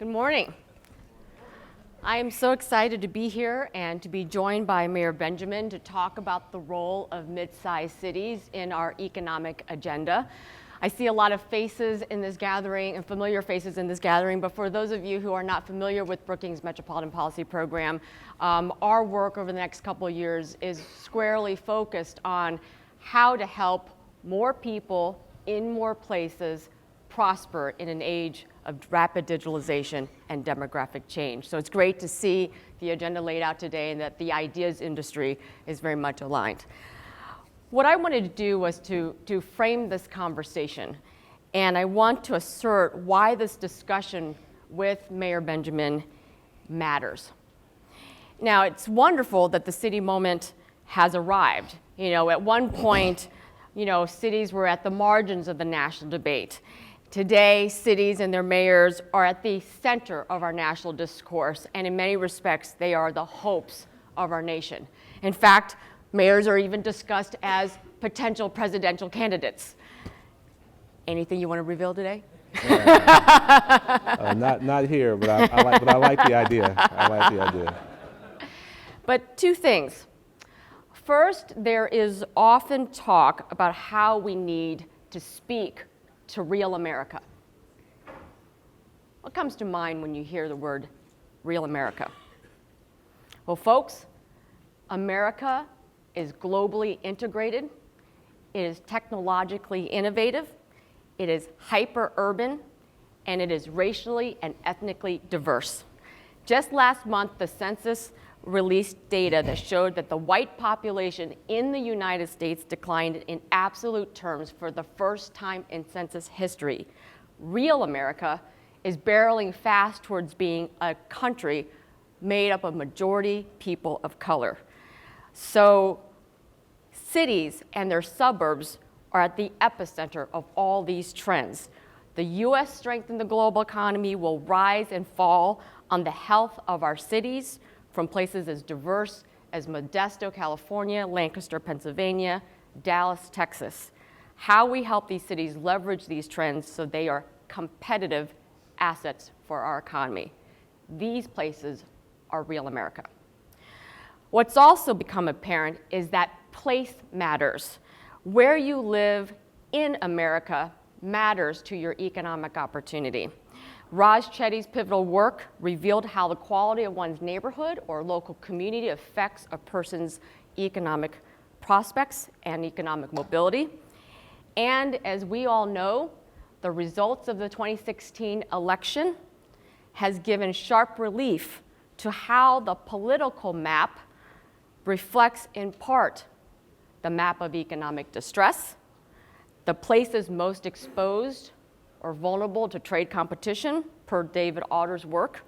Good morning. I am so excited to be here and to be joined by Mayor Benjamin to talk about the role of mid-sized cities in our economic agenda. I see a lot of faces in this gathering and familiar faces in this gathering, but for those of you who are not familiar with Brookings Metropolitan Policy Program, our work over the next couple of years is squarely focused on how to help more people in more places prosper in an age of rapid digitalization and demographic change. So it's great to see the agenda laid out today and that the ideas industry is very much aligned. What I wanted to do was to frame this conversation, and I want to assert why this discussion with Mayor Benjamin matters. Now, it's wonderful that the city moment has arrived. You know, at one point, cities were at the margins of the national debate. Today, cities and their mayors are at the center of our national discourse, and in many respects, they are the hopes of our nation. In fact, mayors are even discussed as potential presidential candidates. Anything you want to reveal today? Not here, but I like the idea. I like the idea. But two things. First, there is often talk about how we need to speak to real America. What comes to mind when you hear the word real America? Well, folks, America is globally integrated, it is technologically innovative, it is hyper-urban, and it is racially and ethnically diverse. Just last month, the census released data that showed that the white population in the United States declined in absolute terms for the first time in census history. Real America is barreling fast towards being a country made up of majority people of color. So cities and their suburbs are at the epicenter of all these trends. The U.S. strength in the global economy will rise and fall on the health of our cities, from places as diverse as Modesto, California, Lancaster, Pennsylvania, Dallas, Texas. How we help these cities leverage these trends so they are competitive assets for our economy. These places are real America. What's also become apparent is that place matters. Where you live in America matters to your economic opportunity. Raj Chetty's pivotal work revealed how the quality of one's neighborhood or local community affects a person's economic prospects and economic mobility. And as we all know, the results of the 2016 election has given sharp relief to how the political map reflects in part the map of economic distress, the places most exposed or vulnerable to trade competition, per David Otter's work,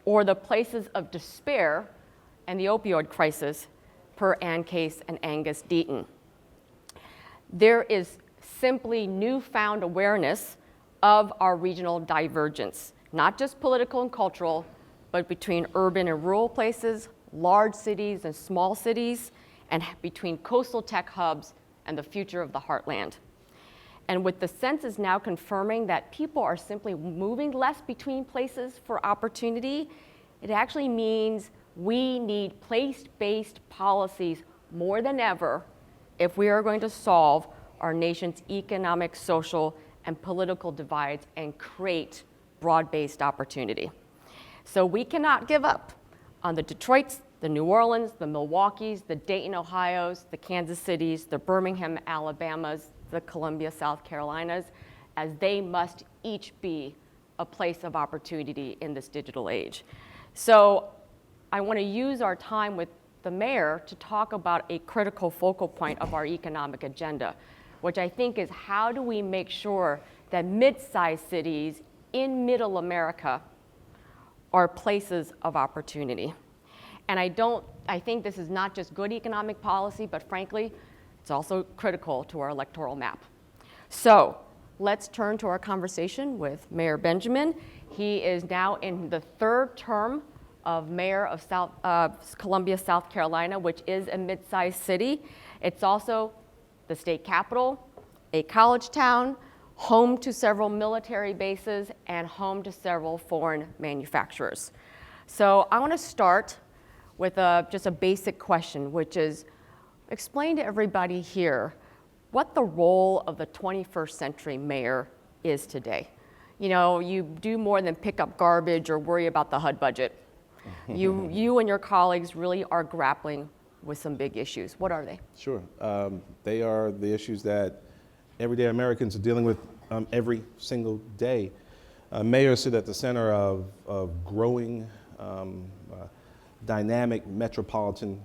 or the places of despair and the opioid crisis, per Ann Case and Angus Deaton. There is simply newfound awareness of our regional divergence, not just political and cultural, but between urban and rural places, large cities and small cities, and between coastal tech hubs and the future of the heartland. And with the census now confirming that people are simply moving less between places for opportunity, it actually means we need place-based policies more than ever if we are going to solve our nation's economic, social, and political divides and create broad-based opportunity. So we cannot give up on the Detroits, the New Orleans, the Milwaukees, the Dayton, Ohios, the Kansas Cities, the Birmingham, Alabamas, the Columbia, South Carolinas, as they must each be a place of opportunity in this digital age. So I want to use our time with the mayor to talk about a critical focal point of our economic agenda, which I think is how do we make sure that mid-sized cities in middle America are places of opportunity. And I think this is not just good economic policy, but frankly, it's also critical to our electoral map. So let's turn to our conversation with Mayor Benjamin. He is now in the third term of mayor of Columbia, South Carolina, which is a mid-sized city. It's also the state capital, a college town, home to several military bases, and home to several foreign manufacturers. So I want to start with just a basic question, which is explain to everybody here what the role of the 21st century mayor is today. You know, you do more than pick up garbage or worry about the HUD budget. You and your colleagues really are grappling with some big issues. What are they? Sure. They are the issues that everyday Americans are dealing with every single day. Mayors sit at the center of growing, dynamic metropolitan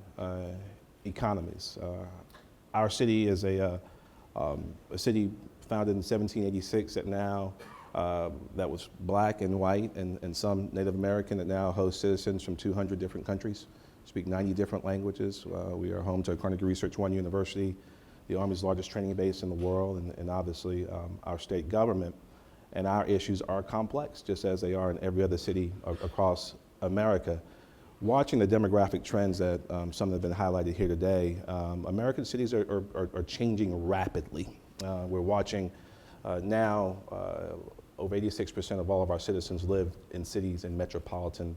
economies. Our city is a city founded in 1786 that now that was black and white and some Native American that now hosts citizens from 200 different countries, speak 90 different languages. We are home to Carnegie Research One University, the Army's largest training base in the world, and obviously our state government. And our issues are complex, just as they are in every other city across America. Watching the demographic trends that some have been highlighted here today, American cities are changing rapidly. We're watching now over 86% of all of our citizens live in cities and metropolitan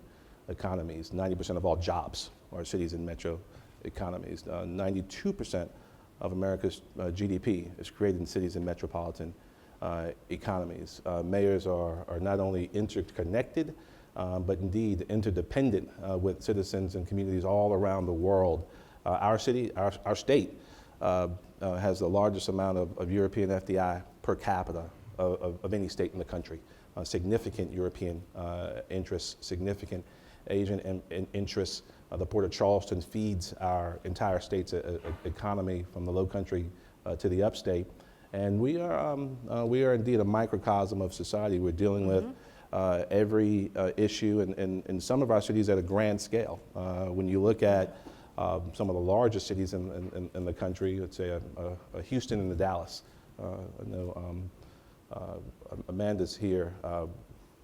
economies. 90% of all jobs are cities and metro economies. 92% of America's GDP is created in cities and metropolitan economies. Mayors are not only interconnected, but indeed interdependent with citizens and communities all around the world. Our city, our state, has the largest amount of European FDI per capita of any state in the country. Significant European interests, significant Asian interests. The Port of Charleston feeds our entire state's economy from the low country to the upstate. And we are indeed a microcosm of society. We're dealing with every issue in some of our cities at a grand scale. When you look at some of the largest cities in the country, let's say Houston and Dallas. I know Amanda's here.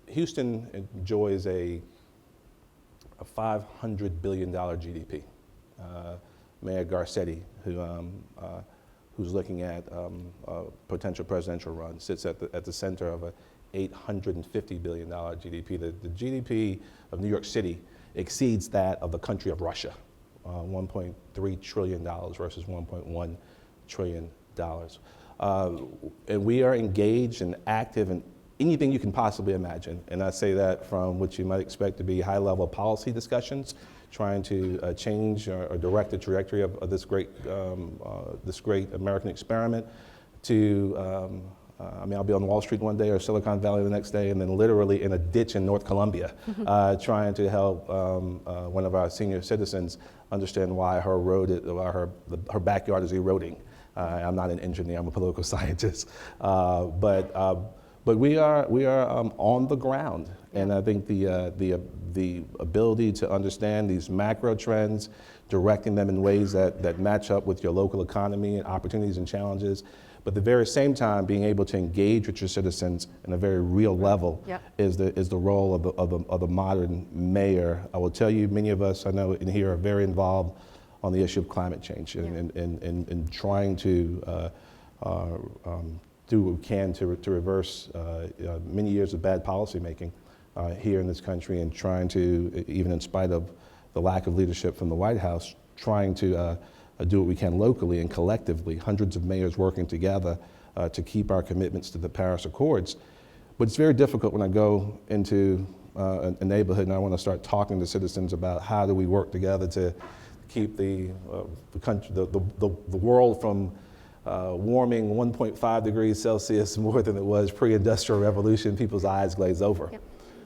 Houston enjoys a $500 billion GDP. Mayor Garcetti, who's looking at a potential presidential run, sits at the center of a $850 billion GDP. The GDP of New York City exceeds that of the country of Russia, $1.3 trillion versus $1.1 trillion. And we are engaged and active in anything you can possibly imagine. And I say that from what you might expect to be high-level policy discussions, trying to change or direct the trajectory of this great American experiment, to I'll be on Wall Street one day or Silicon Valley the next day, and then literally in a ditch in North Columbia, trying to help one of our senior citizens understand why her backyard is eroding. I'm not an engineer, I'm a political scientist. But we are on the ground, and I think the ability to understand these macro trends, directing them in ways that match up with your local economy and opportunities and challenges, but at the very same time being able to engage with your citizens in a very real level is the role of the modern mayor. I will tell you, many of us I know in here are very involved on the issue of climate change and trying to do what we can to reverse many years of bad policymaking here in this country, and trying to, even in spite of the lack of leadership from the White House, trying to do what we can locally and collectively, hundreds of mayors working together to keep our commitments to the Paris Accords. But it's very difficult when I go into a neighborhood and I want to start talking to citizens about how do we work together to keep the country, the world from warming 1.5 degrees Celsius more than it was pre-industrial revolution. People's eyes glaze over.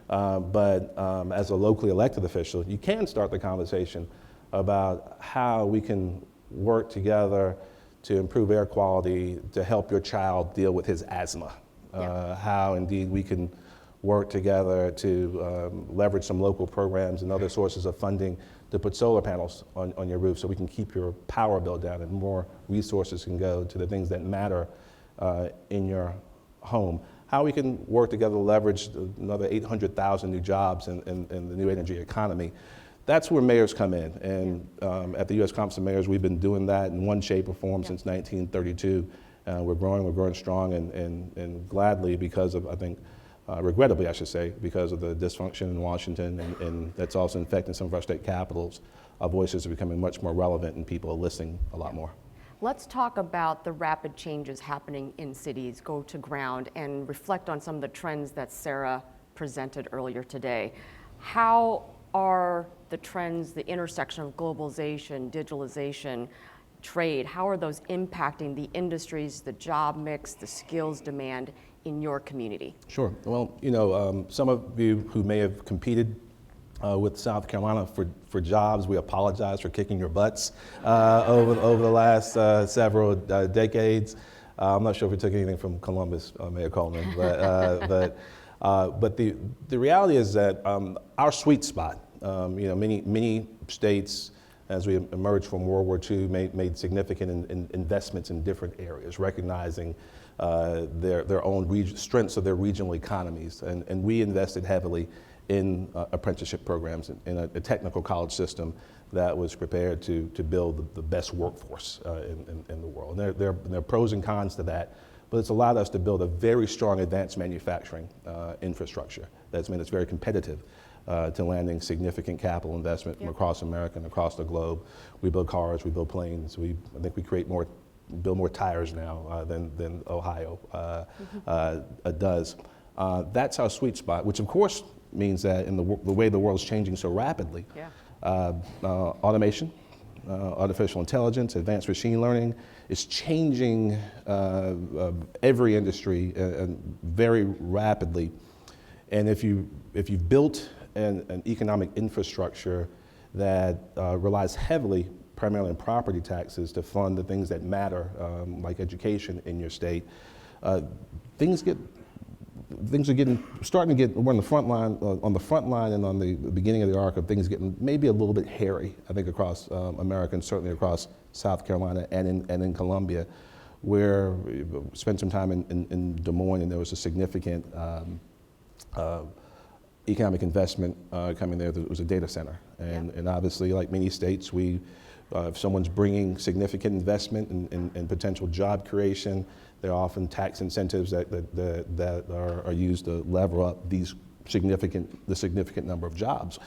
But as a locally elected official, you can start the conversation about how we can work together to improve air quality, to help your child deal with his asthma. How indeed we can work together to leverage some local programs and other sources of funding to put solar panels on your roof so we can keep your power bill down and more resources can go to the things that matter in your home. How we can work together to leverage another 800,000 new jobs in the new energy economy. That's where mayors come in. And at the U.S. Conference of Mayors, we've been doing that in one shape or form since 1932. We're growing strong, and gladly because of, I think, regrettably I should say, because of the dysfunction in Washington, and that's also infecting some of our state capitals, our voices are becoming much more relevant and people are listening a lot more. Let's talk about the rapid changes happening in cities, go to ground, and reflect on some of the trends that Sarah presented earlier today. How are the trends, the intersection of globalization, digitalization, trade, how are those impacting the industries, the job mix, the skills demand in your community? Sure. Well, some of you who may have competed with South Carolina for jobs, we apologize for kicking your butts over the last several decades. I'm not sure if we took anything from Columbus, Mayor Coleman, but the reality is that our sweet spot, many states, as we emerged from World War II, made significant investments in different areas, recognizing their own strengths of their regional economies. And we invested heavily in apprenticeship programs, in a technical college system that was prepared to build the best workforce in the world. And there are pros and cons to that, but it's allowed us to build a very strong advanced manufacturing infrastructure that's made us very competitive to landing significant capital investment from across America and across the globe. We build cars, we build planes. I think we build more tires now than Ohio does. That's our sweet spot, which of course means that in the way the world's changing so rapidly, automation, artificial intelligence, advanced machine learning is changing every industry very rapidly. And if you've built an economic infrastructure that relies heavily, primarily on property taxes, to fund the things that matter, like education in your state, things are starting to get. We're on the front line, and on the beginning of the arc of things getting maybe a little bit hairy, I think, across America, and certainly across South Carolina and in Columbia, where we spent some time in Des Moines, and there was a significant economic investment coming there. There was a data center, and obviously, like many states, if someone's bringing significant investment and potential job creation, there are often tax incentives that are used to lever up the significant number of jobs.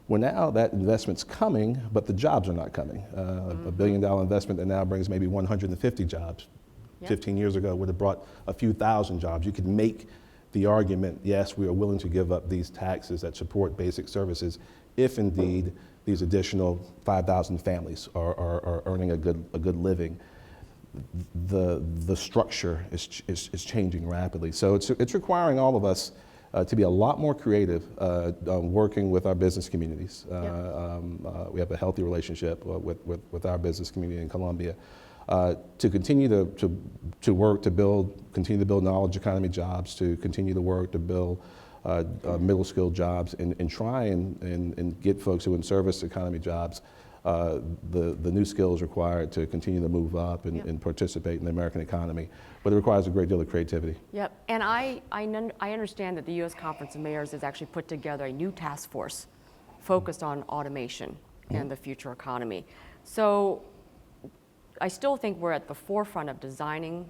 Well, now that investment's coming, but the jobs are not coming. $1 billion investment that now brings maybe 150 jobs. 15 years ago would have brought a few thousand jobs. You could make the argument, yes, we are willing to give up these taxes that support basic services if indeed these additional 5,000 families are earning a good living. The structure is changing rapidly. So it's requiring all of us to be a lot more creative working with our business communities. We have a healthy relationship with our business community in Columbia to continue to work to continue to build knowledge economy jobs, to continue to work to build middle skilled jobs, and try and get folks who in service economy jobs the new skills required to continue to move up and participate in the American economy. But it requires a great deal of creativity. Yep, and I understand that the U.S. Conference of Mayors has actually put together a new task force focused on automation and the future economy. So I still think we're at the forefront of designing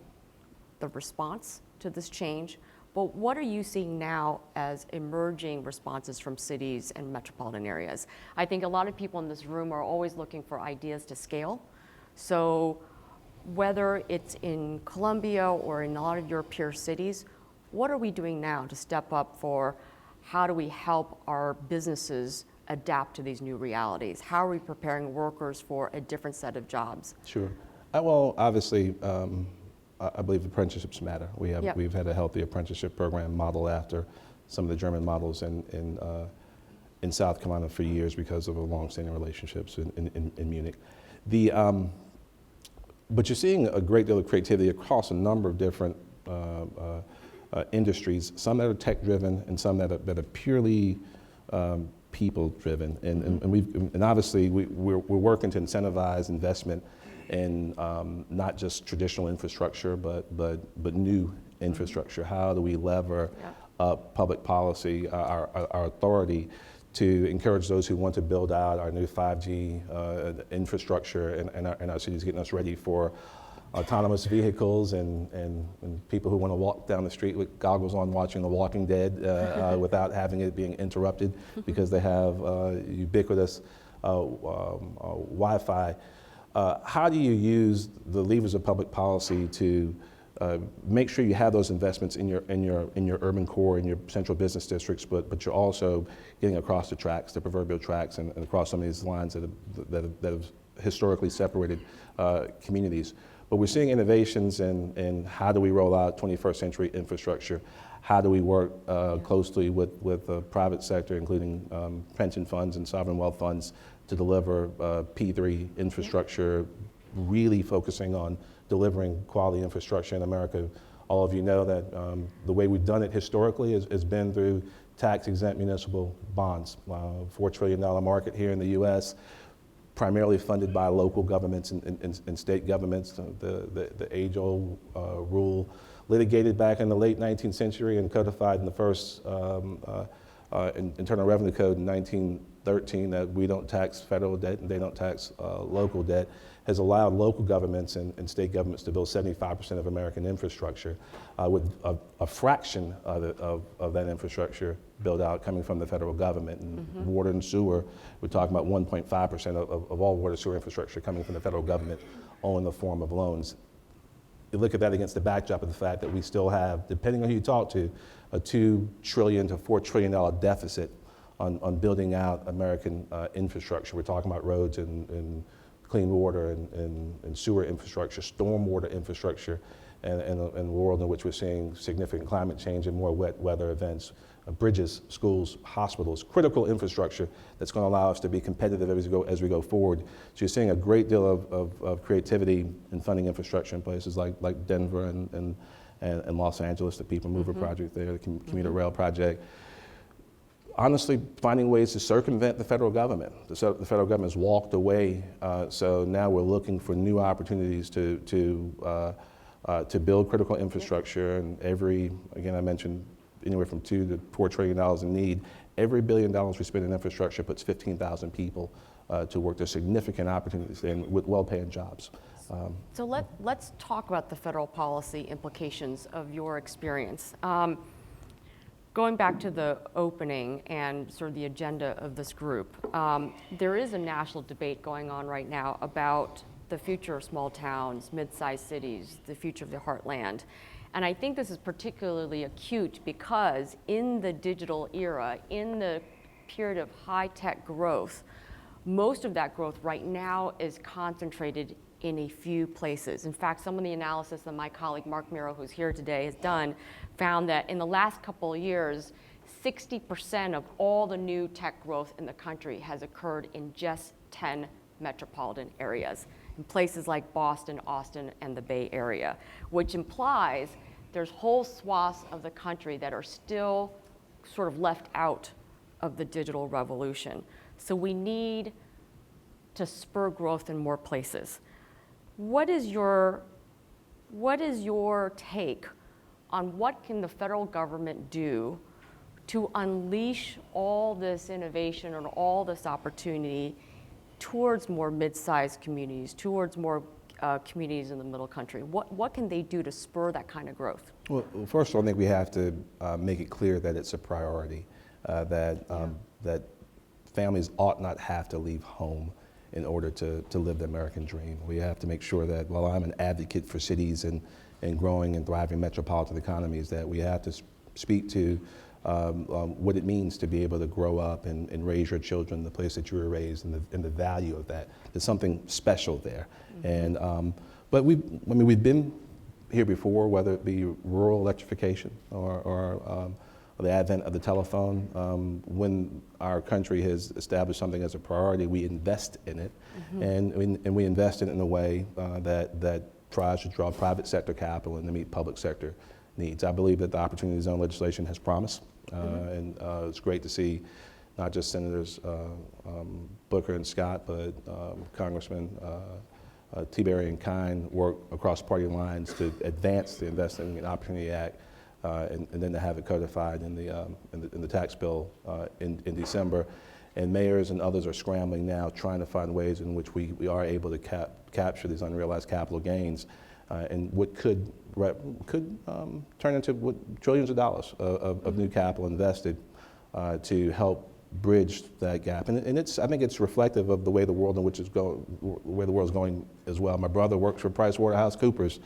the response to this change, but what are you seeing now as emerging responses from cities and metropolitan areas? I think a lot of people in this room are always looking for ideas to scale. So whether it's in Columbia or in a lot of your peer cities, what are we doing now to step up for how do we help our businesses adapt to these new realities? How are we preparing workers for a different set of jobs? Sure. Well, obviously, I believe apprenticeships matter. We've had a healthy apprenticeship program modeled after some of the German models in South Carolina for years because of our long-standing relationships in Munich. But you're seeing a great deal of creativity across a number of different industries, some that are tech-driven and some that are purely people-driven. And obviously we're working to incentivize investment in not just traditional infrastructure, but new infrastructure. How do we lever up public policy, our authority, to encourage those who want to build out our new 5G infrastructure in our cities, getting us ready for autonomous vehicles and people who want to walk down the street with goggles on watching The Walking Dead without having it being interrupted because they have ubiquitous Wi-Fi. How do you use the levers of public policy to make sure you have those investments in your urban core, in your central business districts, but you're also getting across the tracks, the proverbial tracks, and across some of these lines that have historically separated communities. But we're seeing innovations in how do we roll out 21st century infrastructure? How do we work closely with the private sector, including pension funds and sovereign wealth funds, to deliver P3 infrastructure, really focusing on delivering quality infrastructure in America. All of you know that the way we've done it historically has been through tax-exempt municipal bonds, $4 trillion market here in the U.S., primarily funded by local governments and state governments. The age-old rule, litigated back in the late 19th century and codified in the first Internal Revenue Code in 1913, that we don't tax federal debt and they don't tax local debt, has allowed local governments and state governments to build 75% of American infrastructure, with a fraction of that infrastructure built out coming from the federal government. And water and sewer, we're talking about 1.5% of all water sewer infrastructure coming from the federal government, all in the form of loans. You look at that against the backdrop of the fact that we still have, depending on who you talk to, a $2 trillion to $4 trillion deficit on building out American infrastructure. We're talking about roads and clean water and sewer infrastructure, stormwater infrastructure, and a world in which we're seeing significant climate change and more wet weather events, bridges, schools, hospitals, critical infrastructure that's going to allow us to be competitive as we go forward. So you're seeing a great deal of creativity in funding infrastructure in places like Denver and Los Angeles, the People Mover project there, the commuter rail project. Honestly, finding ways to circumvent the federal government. The federal government has walked away, so now we're looking for new opportunities to build critical infrastructure. And again, I mentioned anywhere from $2 to $4 trillion in need. Every $1 billion we spend in infrastructure puts 15,000 people to work. There's significant opportunities there with well-paying jobs. So let's talk about the federal policy implications of your experience. Going back to the opening and sort of the agenda of this group, there is a national debate going on right now about the future of small towns, mid-sized cities, the future of the heartland. And I think this is particularly acute because in the digital era, in the period of high-tech growth, most of that growth right now is concentrated in a few places. In fact, some of the analysis that my colleague Mark Miro, who's here today, has done, found that in the last couple of years, 60% of all the new tech growth in the country has occurred in just 10 metropolitan areas, in places like Boston, Austin, and the Bay Area, which implies there's whole swaths of the country that are still sort of left out of the digital revolution. So we need to spur growth in more places. What is your take on what can the federal government do to unleash all this innovation and all this opportunity towards more mid-sized communities, towards more communities in the middle country? What can they do to spur that kind of growth? Well, first of all, I think we have to make it clear that it's a priority, that families ought not have to leave home in order to live the American dream. We have to make sure that while I'm an advocate for cities and growing and thriving metropolitan economies, that we have to speak to what it means to be able to grow up and raise your children in the place that you were raised and the value of that. There's something special there. And but we've been here before, whether it be rural electrification or the advent of the telephone. When our country has established something as a priority, we invest in it, and we invest in it in a way that tries to draw private sector capital and to meet public sector needs. I believe that the Opportunity Zone legislation has promise, and it's great to see not just Senators Booker and Scott, but Congressman Tiberi and Kine work across party lines to advance the Investing in Opportunity Act, and then to have it codified in the tax bill in December. And mayors and others are scrambling now, trying to find ways in which we are able to capture these unrealized capital gains. and what could turn into trillions of dollars of new capital invested to help bridge that gap. And I think it's reflective of the way the world in which it's going, where the world's going as well. My brother works for PricewaterhouseCoopers,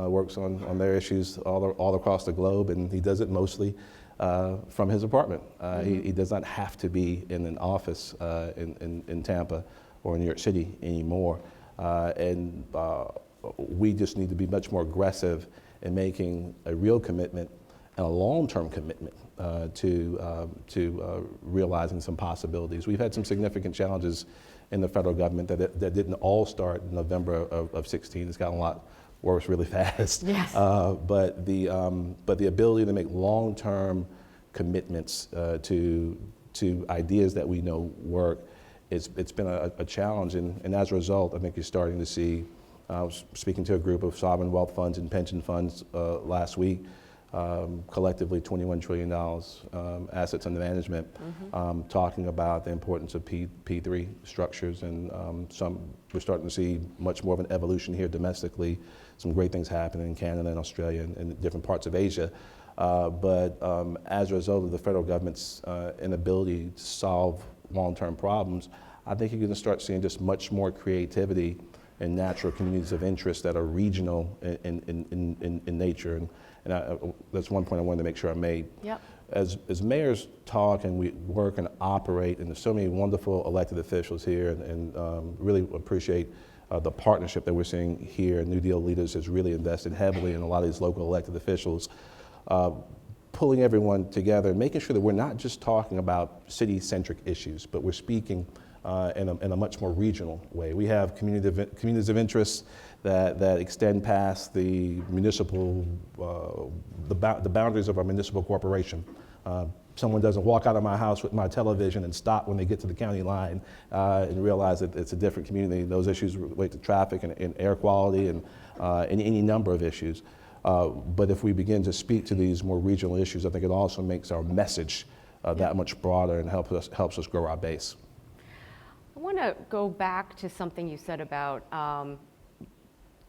works on their issues all across the globe, and he does it mostly from his apartment. He does not have to be in an office in Tampa or New York City anymore. We just need to be much more aggressive in making a real commitment and a long-term commitment to realizing some possibilities. We've had some significant challenges in the federal government that didn't all start in November of 16. It's gotten a lot worse really fast. Yes. But the ability to make long-term commitments to ideas that we know work, it's been a challenge, and as a result, I think you're starting to see. I was speaking to a group of sovereign wealth funds and pension funds last week, collectively $21 trillion assets under management, talking about the importance of P3 structures, and we're starting to see much more of an evolution here domestically. Some great things happening in Canada and Australia and different parts of Asia. But as a result of the federal government's inability to solve long-term problems, I think you're going to start seeing just much more creativity and natural communities of interest that are regional in nature. And that's one point I wanted to make sure I made. Yep. As mayors talk and we work and operate, and there's so many wonderful elected officials here, and really appreciate the partnership that we're seeing here. NewDEAL Leaders has really invested heavily in a lot of these local elected officials, pulling everyone together and making sure that we're not just talking about city-centric issues, but we're speaking in a much more regional way. We have communities of interest that extend past the municipal, the boundaries of our municipal corporation. Someone doesn't walk out of my house with my television and stop when they get to the county line and realize that it's a different community. Those issues relate to traffic and air quality and any number of issues. But if we begin to speak to these more regional issues, I think it also makes our message that much broader and helps us grow our base. I want to go back to something you said about,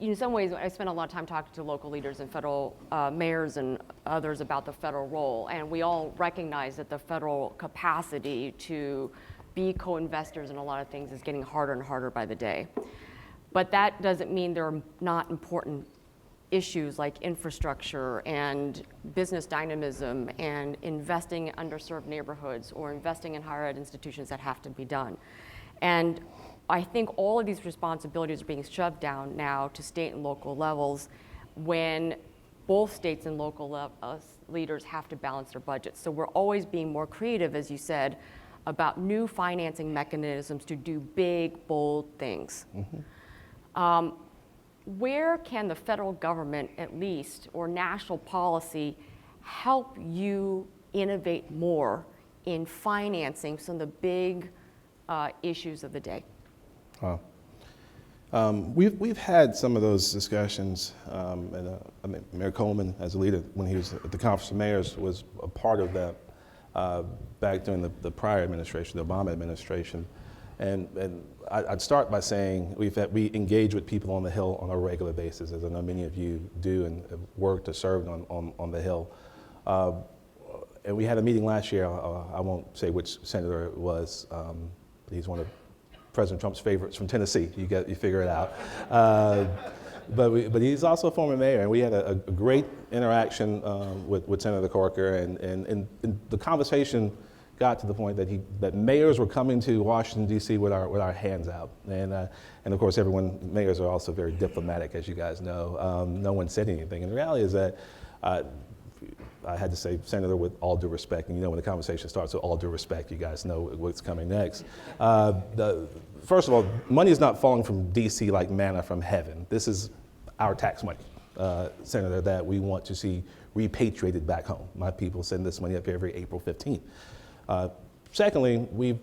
in some ways, I spent a lot of time talking to local leaders and federal mayors and others about the federal role, and we all recognize that the federal capacity to be co-investors in a lot of things is getting harder and harder by the day. But that doesn't mean there are not important issues like infrastructure and business dynamism and investing in underserved neighborhoods or investing in higher ed institutions that have to be done. And I think all of these responsibilities are being shoved down now to state and local levels when both states and local leaders have to balance their budgets. So we're always being more creative, as you said, about new financing mechanisms to do big, bold things. Where can the federal government, at least, or national policy, help you innovate more in financing some of the big issues of the day? We've had some of those discussions, and I mean, Mayor Coleman, as a leader, when he was at the Conference of Mayors, was a part of that back during the prior administration, the Obama administration. And I'd start by saying we engage with people on the Hill on a regular basis, as I know many of you do and have worked or served on the Hill. And we had a meeting last year. I won't say which senator it was. He's one of President Trump's favorites from Tennessee. You figure it out. But he's also a former mayor, and we had a great interaction with Senator Corker, and the conversation got to the point that mayors were coming to Washington D.C. with our hands out, and of course mayors are also very diplomatic, as you guys know. No one said anything, and the reality is that I had to say, Senator, with all due respect, and when the conversation starts with all due respect, you guys know what's coming next. First of all, money is not falling from D.C. like manna from heaven. This is our tax money, Senator, that we want to see repatriated back home. My people send this money up here every April 15th. Secondly, we've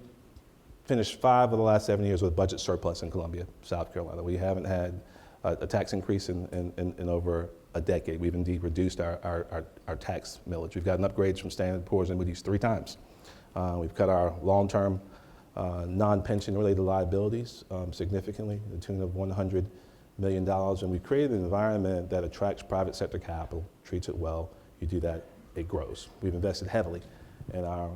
finished 5 of the last 7 years with budget surplus in Columbia, South Carolina. We haven't had a tax increase in over a decade. We've indeed reduced our tax millage. We've gotten upgrades from Standard & Poor's and Moody's 3 times. We've cut our long-term non-pension related liabilities significantly to the tune of $100 million, and we created an environment that attracts private sector capital, treats it well. You do that, it grows. We've invested heavily in our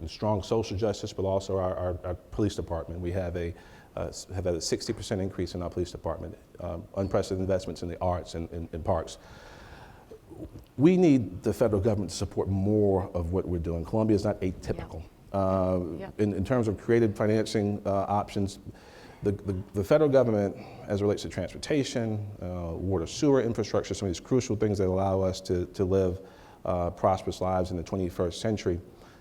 in strong social justice, but also our police department. We have had a 60% increase in our police department, unprecedented investments in the arts and in parks. We need the federal government to support more of what we're doing. Columbia is not atypical. In terms of creative financing options, the federal government, as it relates to transportation, water sewer infrastructure, some of these crucial things that allow us to live prosperous lives in the 21st century,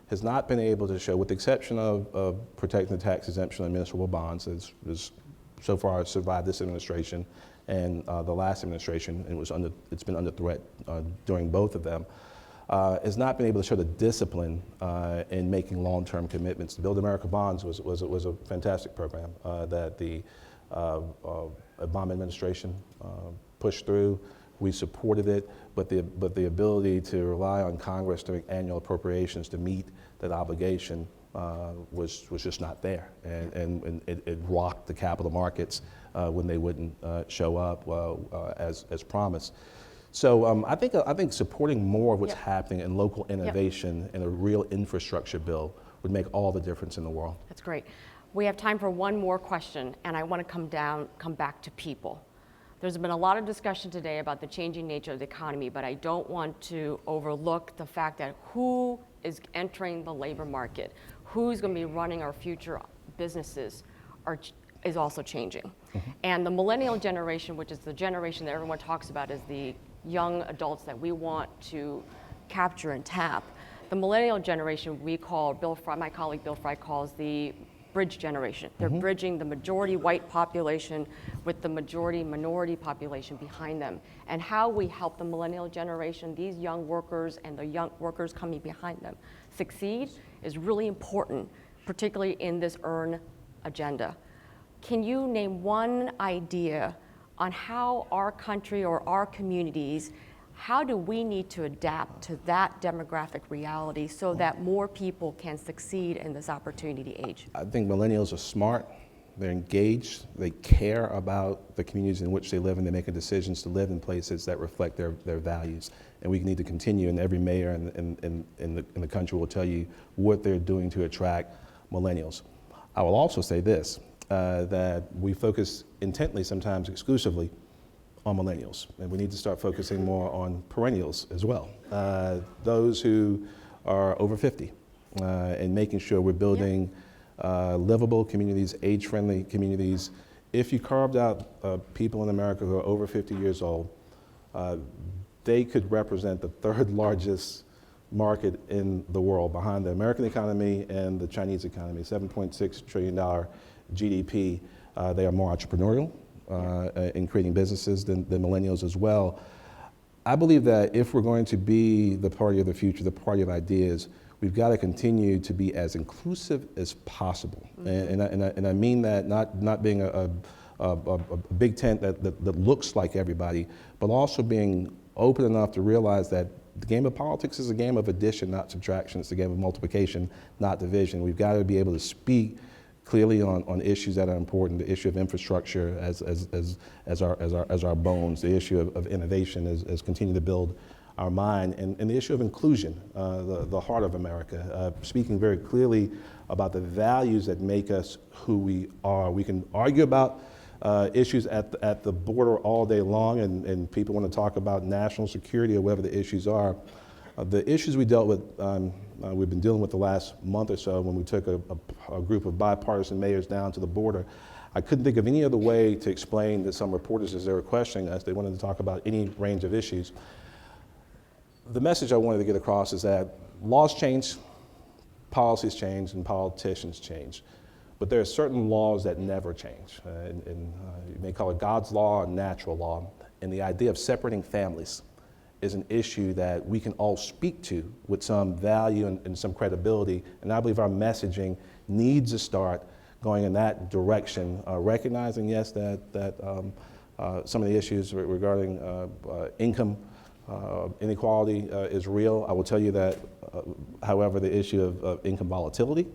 has not been able to show, with the exception of protecting the tax exemption on municipal bonds, has so far survived this administration and the last administration, and it's been under threat during both of them, has not been able to show the discipline in making long-term commitments. The Build America Bonds was a fantastic program that the Obama administration pushed through. We supported it, but the ability to rely on Congress to make annual appropriations to meet that obligation was just not there, and it rocked the capital markets when they wouldn't show up as promised. So I think supporting more of what's happening in local innovation and a real infrastructure bill would make all the difference in the world. That's great. We have time for one more question, and I want to come back to people. There's been a lot of discussion today about the changing nature of the economy, but I don't want to overlook the fact that who is entering the labor market, who's going to be running our future businesses is also changing. Mm-hmm. And the millennial generation, which is the generation that everyone talks about as the young adults that we want to capture and tap, the millennial generation we call, my colleague Bill Fry calls the bridge generation. They're bridging the majority white population with the majority minority population behind them. And how we help the millennial generation, these young workers and the young workers coming behind them, succeed is really important, particularly in this EARN agenda. Can you name one idea on how our country or our communities, how do we need to adapt to that demographic reality so that more people can succeed in this opportunity age? I think millennials are smart, they're engaged, they care about the communities in which they live, and they're making decisions to live in places that reflect their values. And we need to continue, and every mayor in the country will tell you what they're doing to attract millennials. I will also say this, that we focus intently, sometimes exclusively, on millennials, and we need to start focusing more on perennials as well. Those who are over 50, and making sure we're building livable communities, age-friendly communities. If you carved out people in America who are over 50 years old, they could represent the third largest market in the world, behind the American economy and the Chinese economy, $7.6 trillion GDP. They are more entrepreneurial in creating businesses than millennials as well. I believe that if we're going to be the party of the future, the party of ideas, we've got to continue to be as inclusive as possible. And I mean that not being a big tent that looks like everybody, but also being open enough to realize that the game of politics is a game of addition, not subtraction. It's a game of multiplication, not division. We've got to be able to speak clearly on issues that are important. The issue of infrastructure as our bones, the issue of innovation as continue to build our mind, and the issue of inclusion, the heart of America, speaking very clearly about the values that make us who we are. We can argue about issues at the border all day long, and people want to talk about national security or whatever the issues are. The issues we dealt with, we've been dealing with the last month or so when we took a group of bipartisan mayors down to the border. I couldn't think of any other way to explain to some reporters as they were questioning us. They wanted to talk about any range of issues. The message I wanted to get across is that laws change, policies change, and politicians change. But there are certain laws that never change. And you may call it God's law or natural law. And the idea of separating families is an issue that we can all speak to with some value and some credibility. And I believe our messaging needs to start going in that direction, recognizing, yes, that some of the issues regarding income inequality is real. I will tell you that, however, the issue of income volatility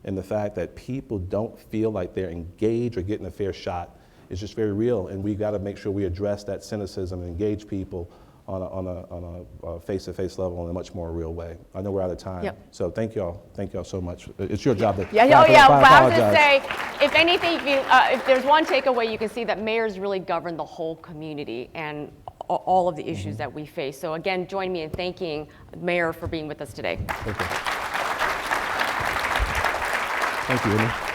and the fact that people don't feel like they're engaged or getting a fair shot is just very real, and we got to make sure we address that cynicism and engage people on a face-to-face level in a much more real way. I know we're out of time, Yep. so thank y'all so much. It's your job to Yeah, wrap oh it yeah, up. well, I was gonna apologize. say, if anything, if there's one takeaway, you can see that mayors really govern the whole community and all of the issues that we face. So again, join me in thanking Mayor for being with us today. Thank you, Amy.